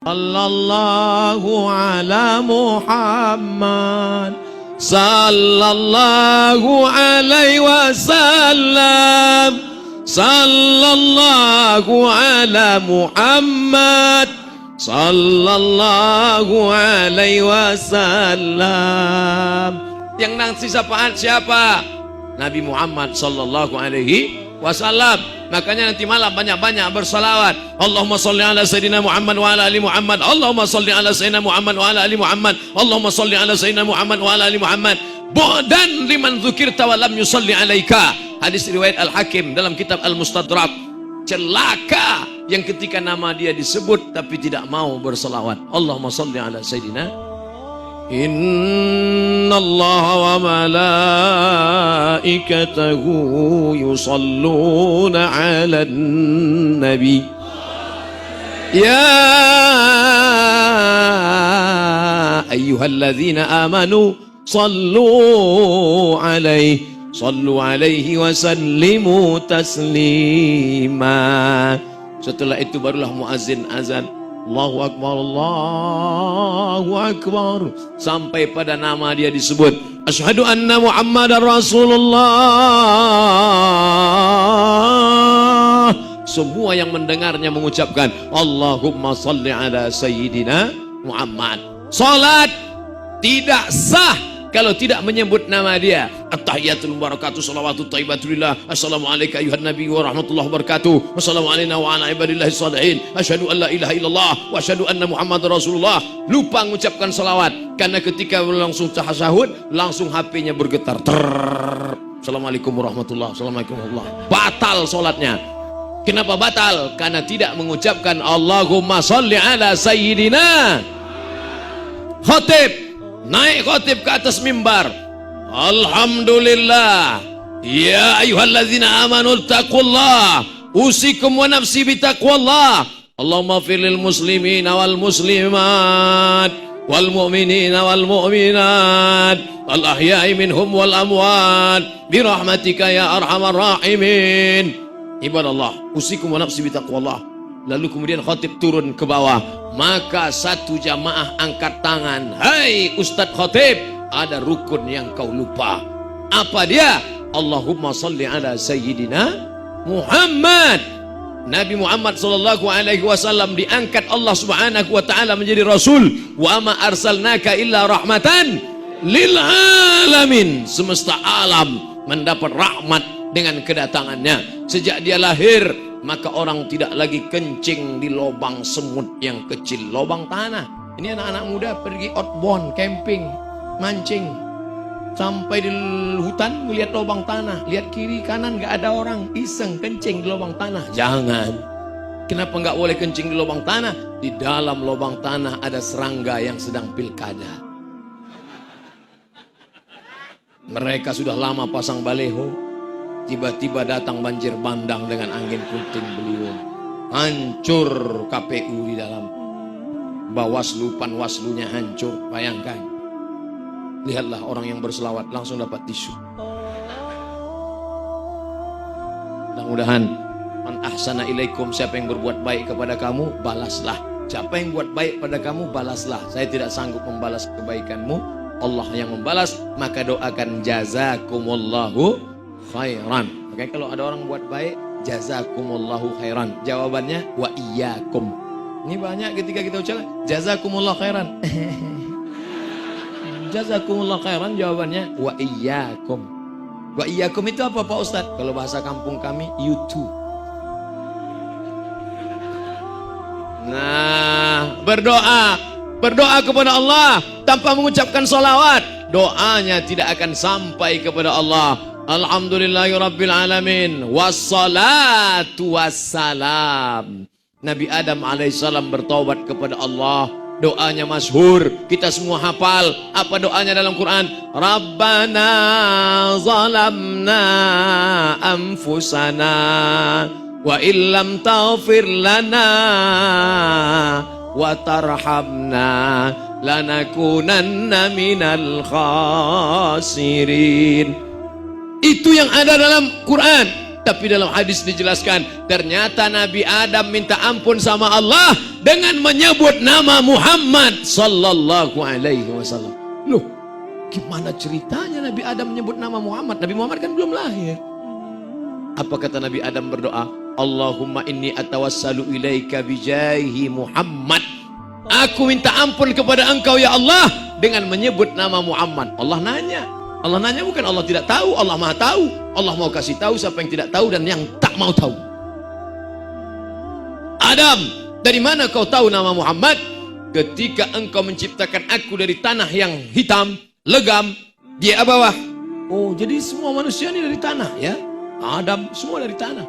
Sallallahu ala Muhammad, sallallahu alaihi wasallam, sallallahu ala Muhammad, sallallahu alaihi wasallam. Yang nanti sapaan siapa? Nabi Muhammad sallallahu alaihi wasallam. Makanya nanti malam banyak-banyak bersalawat. Allahumma salli ala sayyidina Muhammad wa ala ali Muhammad. Allahumma salli ala sayyidina Muhammad wa ala ali Muhammad. Allahumma salli ala sayyidina Muhammad wa ala ali Muhammad. Bu'dan liman dzukirta wa lam yusalli alaika. Hadis riwayat Al-Hakim dalam kitab Al-Mustadrak. Celaka yang ketika nama dia disebut tapi tidak mau bersalawat. Allahumma salli ala sayyidina. Inna Allah wa malaikatahu yusalluna ala nabi. Ya ayyuhalladzina amanu sallu alaihi wa sallimu taslima. Setelah itu barulah muazzin azan. Allahu Akbar, Allahu Akbar, sampai pada nama dia disebut. Asyhadu anna Muhammadar Rasulullah. Semua yang mendengarnya mengucapkan Allahumma salli ala Sayyidina Muhammad. Salat tidak sah kalau tidak menyebut nama dia. At-tahiyatul barakatuh salawatut thayyibatulillah. Assalamualaikum ayuhan nabi wa rahmatullahi wabarakatuh. Wassalamu alaina wa ala ibadillahi shalihin. Asyhadu an la ilaha illallah wa asyhadu anna Muhammadar Rasulullah. Lupa mengucapkan salawat karena ketika langsung tasyahud langsung HP-nya bergetar. Assalamualaikum warahmatullahi wabarakatuh. Batal salatnya. Kenapa batal? Karena tidak mengucapkan Allahumma shalli ala sayyidina. Khatib naik khotib ke atas mimbar. Alhamdulillah. Ya ayyuhalladzina amanu taqullah. Usikum wa nafsi bitaqwallah. Allahumma firlil muslimina wal muslimat wal mu'minina wal mu'minat al ahya'i minhum wal amwat birahmatika ya arhamar rahimin. Ibadallah, usikum wa nafsi bitaqwallah. Lalu kemudian khatib turun ke bawah. Maka satu jamaah angkat tangan. Hai Ustadz Khatib, ada rukun yang kau lupa. Apa dia? Allahumma salli ala Sayyidina Muhammad. Nabi Muhammad sallallahu alaihi wasallam diangkat Allah subhanahu wa ta'ala menjadi Rasul. Wa ma arsalnaka illa rahmatan lil alamin. Semesta alam mendapat rahmat dengan kedatangannya. Sejak dia lahir, maka orang tidak lagi kencing di lubang semut yang kecil, lubang tanah. Ini anak-anak muda pergi outbound, camping, mancing. Sampai di hutan melihat lubang tanah, lihat kiri kanan nggak ada orang, iseng kencing di lubang tanah. Jangan. Kenapa nggak boleh kencing di lubang tanah? Di dalam lubang tanah ada serangga yang sedang pilkada. Mereka sudah lama pasang baleho. Tiba-tiba datang banjir bandang dengan angin puting beliung. Hancur KPU di dalam. Bawaslu, panwaslunya hancur. Bayangkan. Lihatlah orang yang berselawat langsung dapat tisu. Mudah-mudahan man ahsana ilaikum, siapa yang berbuat baik kepada kamu, balaslah. Siapa yang buat baik pada kamu, balaslah. Saya tidak sanggup membalas kebaikanmu, Allah yang membalas. Maka doakan jazakumullahu khairan. Makanya kalau ada orang buat baik, jazakumullahu khairan. Jawabannya wa iyyakum. Ini banyak ketika kita ucapkan jazakumullahu khairan. Jazakumullahu khairan, jawabannya wa iyyakum. Wa iyyakum itu apa Pak Ustadz? Kalau bahasa kampung kami, you too. Nah, berdoa kepada Allah tanpa mengucapkan salawat, doanya tidak akan sampai kepada Allah. Alhamdulillahirabbil alamin wassalatu wassalam. Nabi Adam alaihissalam bertaubat kepada Allah. Doanya masyhur, kita semua hafal. Apa doanya dalam Quran? Rabbana zalamna anfusana wa illam taghfir lana wa tarhamna lanakunanna minal khasirin. Itu yang ada dalam Quran. Tapi dalam hadis dijelaskan, ternyata Nabi Adam minta ampun sama Allah dengan menyebut nama Muhammad sallallahu alaihi wasallam. Loh, gimana ceritanya Nabi Adam menyebut nama Muhammad? Nabi Muhammad kan belum lahir. Apa kata Nabi Adam berdoa? Allahumma inni atawassalu ilaika bijahi Muhammad. Aku minta ampun kepada engkau ya Allah dengan menyebut nama Muhammad. Allah nanya bukan Allah tidak tahu, Allah maha tahu. Allah mau kasih tahu siapa yang tidak tahu dan yang tak mau tahu. Adam, dari mana kau tahu nama Muhammad? Ketika engkau menciptakan aku dari tanah yang hitam, legam, di bawah. Oh, jadi semua manusia ini dari tanah ya? Adam semua dari tanah.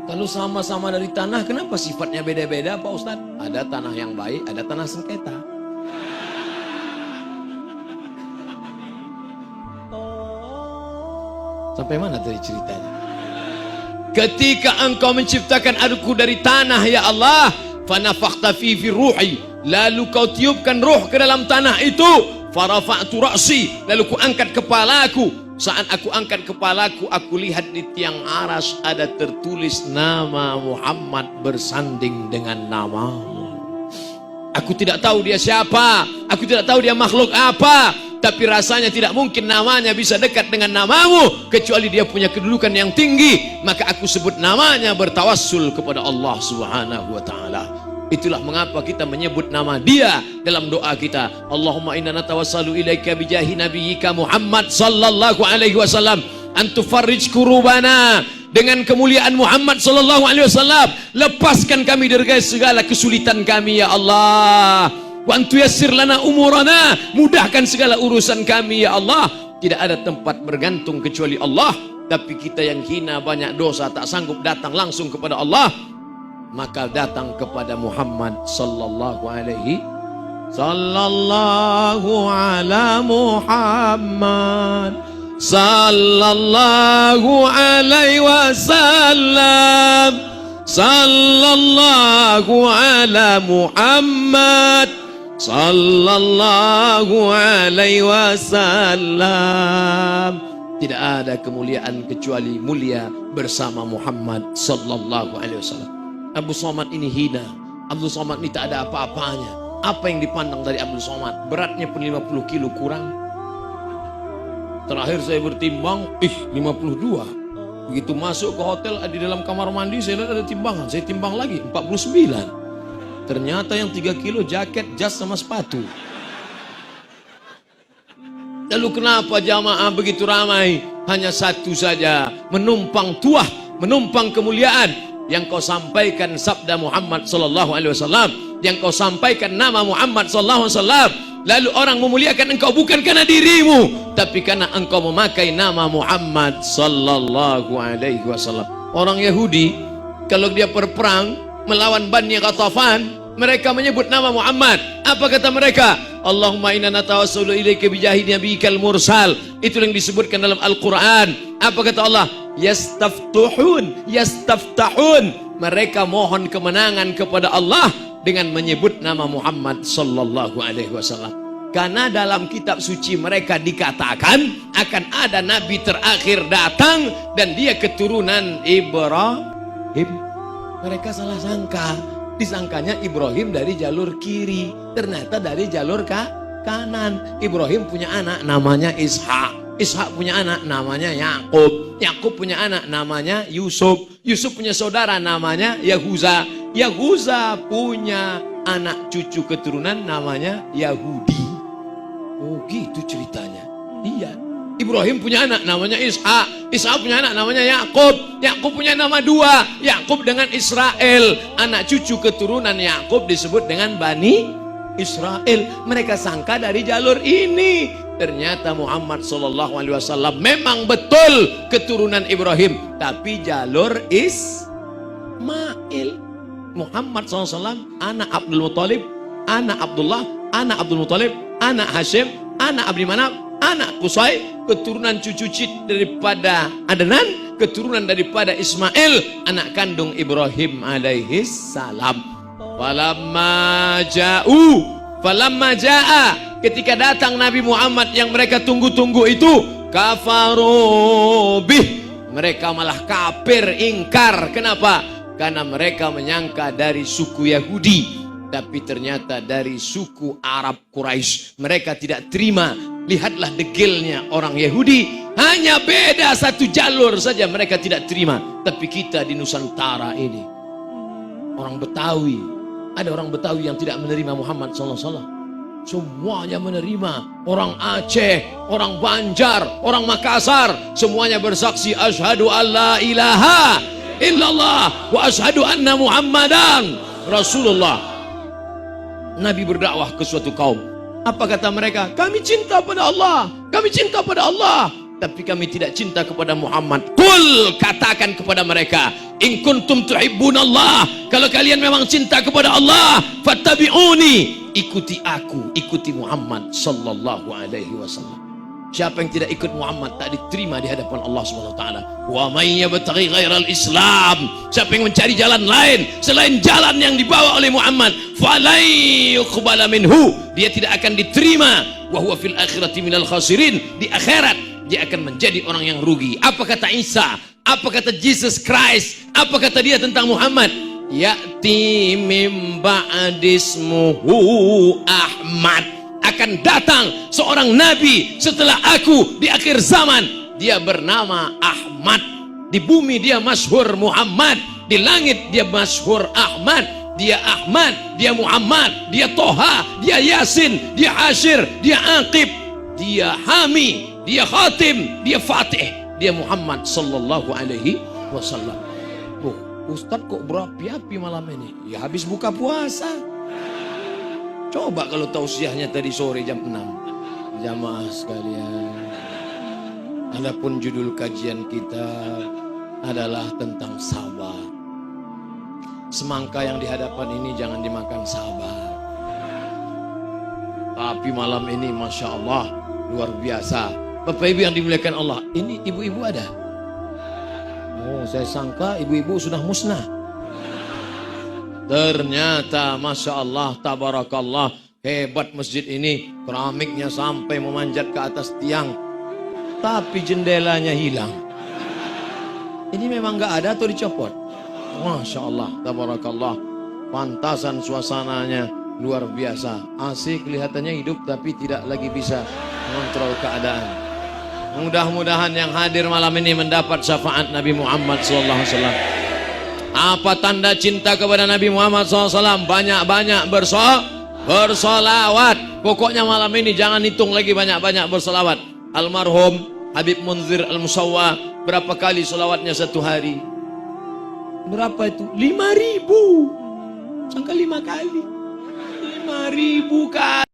Kalau sama-sama dari tanah, kenapa sifatnya beda-beda Pak Ustadz? Ada tanah yang baik, ada tanah sengketa. Sampai mana tadi ceritanya? Ketika engkau menciptakan aku dari tanah ya Allah, fanafakhta fi ruhi, lalu kau tiupkan ruh ke dalam tanah itu, farafa'tu ra'si, lalu ku angkat kepalaku. Saat aku angkat kepalaku, aku lihat di tiang aras ada tertulis nama Muhammad bersanding dengan namamu. Aku tidak tahu dia siapa, aku tidak tahu dia makhluk apa, tapi rasanya tidak mungkin namanya bisa dekat dengan namamu kecuali dia punya kedudukan yang tinggi. Maka aku sebut namanya bertawassul kepada Allah Subhanahu wa taala. Itulah mengapa kita menyebut nama dia dalam doa kita. Allahumma inna natawassalu ilaika bijahi nabiyyika Muhammad sallallahu alaihi wasallam an tufarrij kurubana. Dengan kemuliaan Muhammad sallallahu alaihi wasallam, lepaskan kami dari segala kesulitan kami ya Allah. Wa antu yassir lana umurana, mudahkan segala urusan kami ya Allah. Tidak ada tempat bergantung kecuali Allah, tapi kita yang hina banyak dosa tak sanggup datang langsung kepada Allah, maka datang kepada Muhammad sallallahu alaihi sallallahu ala Muhammad sallallahu alaihi wasallam sallallahu ala Muhammad sallallahu alaihi wasallam. Tidak ada kemuliaan kecuali mulia bersama Muhammad sallallahu alaihi wasallam. Abdul Somad ini hina. Abdul Somad ini tak ada apa-apanya. Apa yang dipandang dari Abdul Somad? Beratnya pun 50 kilo kurang. Terakhir saya bertimbang, 52. Begitu masuk ke hotel, di dalam kamar mandi saya lihat ada timbangan. Saya timbang lagi, 49. Ternyata yang 3 kilo jaket, jas sama sepatu. Lalu kenapa jamaah begitu ramai? Hanya satu saja, menumpang tuah, menumpang kemuliaan. Yang kau sampaikan sabda Muhammad sallallahu alaihi wasallam, yang kau sampaikan nama Muhammad sallallahu alaihi wasallam, lalu orang memuliakan engkau bukan karena dirimu, tapi karena engkau memakai nama Muhammad sallallahu alaihi wasallam. Orang Yahudi kalau dia berperang melawan Bani Ghatafan, mereka menyebut nama Muhammad. Apa kata mereka? Allahumma inna natawassalu ilaika bijahi nabiyyikal mursal. Itu yang disebutkan dalam Al-Quran. Apa kata Allah? Yastaftahun. Mereka mohon kemenangan kepada Allah dengan menyebut nama Muhammad sallallahu alaihi wasallam. Karena dalam kitab suci mereka dikatakan akan ada nabi terakhir datang dan dia keturunan Ibrahim. Mereka salah sangka. Disangkanya Ibrahim dari jalur kiri, ternyata dari jalur kanan. Ibrahim punya anak namanya Ishak, Ishak punya anak namanya Yakub, Yakub punya anak namanya Yusuf, Yusuf punya saudara namanya Yahuza, Yahuza punya anak cucu keturunan namanya Yahudi. Oh gitu ceritanya. Iya, Ibrahim punya anak namanya Ishak, Ishak punya anak namanya Yakub, Yakub punya nama dua, Yakub dengan Israel. Anak cucu keturunan Yakub disebut dengan Bani Israel. Mereka sangka dari jalur ini. Ternyata Muhammad sallallahu alaihi wasallam memang betul keturunan Ibrahim, tapi jalur Ismail. Muhammad SAW anak Abdul Muttalib, anak Abdullah, anak Abdul Muttalib, anak Hashim, anak Abdi Manaf, anak Qusay, keturunan cucu daripada Adnan, keturunan daripada Ismail, anak kandung Ibrahim alaihi salam. Falamma jaa, ketika datang Nabi Muhammad yang mereka tunggu-tunggu itu, kafaru bih, Mereka malah kafir, ingkar. Kenapa? Karena mereka menyangka dari suku Yahudi, tapi ternyata dari suku Arab Quraisy. Mereka tidak terima. Lihatlah degilnya orang Yahudi. Hanya beda satu jalur saja mereka tidak terima. Tapi kita di Nusantara ini, orang Betawi, ada orang Betawi yang tidak menerima Muhammad SAW. Semuanya menerima. Orang Aceh, orang Banjar, orang Makassar, semuanya bersaksi asyhadu alla ilaha illallah wa asyhadu anna Muhammadan Rasulullah. Nabi berdakwah ke suatu kaum. Apa kata mereka? Kami cinta pada Allah, kami cinta pada Allah, tapi kami tidak cinta kepada Muhammad. Qul, katakan kepada mereka, in kuntum tuhibbunallah, kalau kalian memang cinta kepada Allah, fattabi'uni, ikuti aku, ikuti Muhammad sallallahu alaihi wasallam. Siapa yang tidak ikut Muhammad tak diterima di hadapan Allah Subhanahu wa taala. Wa may yabtaghi ghairal Islam, siapa yang mencari jalan lain selain jalan yang dibawa oleh Muhammad, falai yuqbala minhu, dia tidak akan diterima. Wa huwa fil akhirati minal khasirin, di akhirat dia akan menjadi orang yang rugi. Apa kata Isa? Apa kata Jesus Christ? Apa kata dia tentang Muhammad? Ya'ti mim ba'dismuhu Ahmad, akan datang seorang nabi setelah aku di akhir zaman, dia bernama Ahmad. Di bumi dia masyhur Muhammad, di langit dia masyhur Ahmad. Dia Ahmad, dia Muhammad, dia Toha, dia Yasin, dia Asyir, dia Aqib, dia Hami, dia Khatim, dia Fatih, dia Muhammad sallallahu alaihi wasallam. Oh, Ustaz kok berapi-api malam ini? Ya habis buka puasa. Coba kalau tausiahnya tadi sore jam 6. Jamaah sekalian, adapun judul kajian kita adalah tentang sabar. Semangka yang di hadapan ini jangan dimakan sabar. Tapi malam ini Masya Allah luar biasa. Bapak Ibu yang dimuliakan Allah, ini ibu-ibu ada? Oh, saya sangka ibu-ibu sudah musnah. Ternyata Masya Allah, tabarakallah, hebat masjid ini. Keramiknya sampai memanjat ke atas tiang, tapi jendelanya hilang. Ini memang gak ada atau dicopot? Masya Allah, tabarakallah, pantasan suasananya luar biasa. AC kelihatannya hidup tapi tidak lagi bisa mengontrol keadaan. Mudah-mudahan yang hadir malam ini mendapat syafaat Nabi Muhammad SAW. Apa tanda cinta kepada Nabi Muhammad SAW? Banyak-banyak bersolawat. Pokoknya malam ini jangan hitung lagi banyak-banyak bersolawat. Almarhum Habib Munzir Al-Musawwa, berapa kali solawatnya satu hari? Berapa itu? 5.000. Sangka 5 kali. 5.000 kali.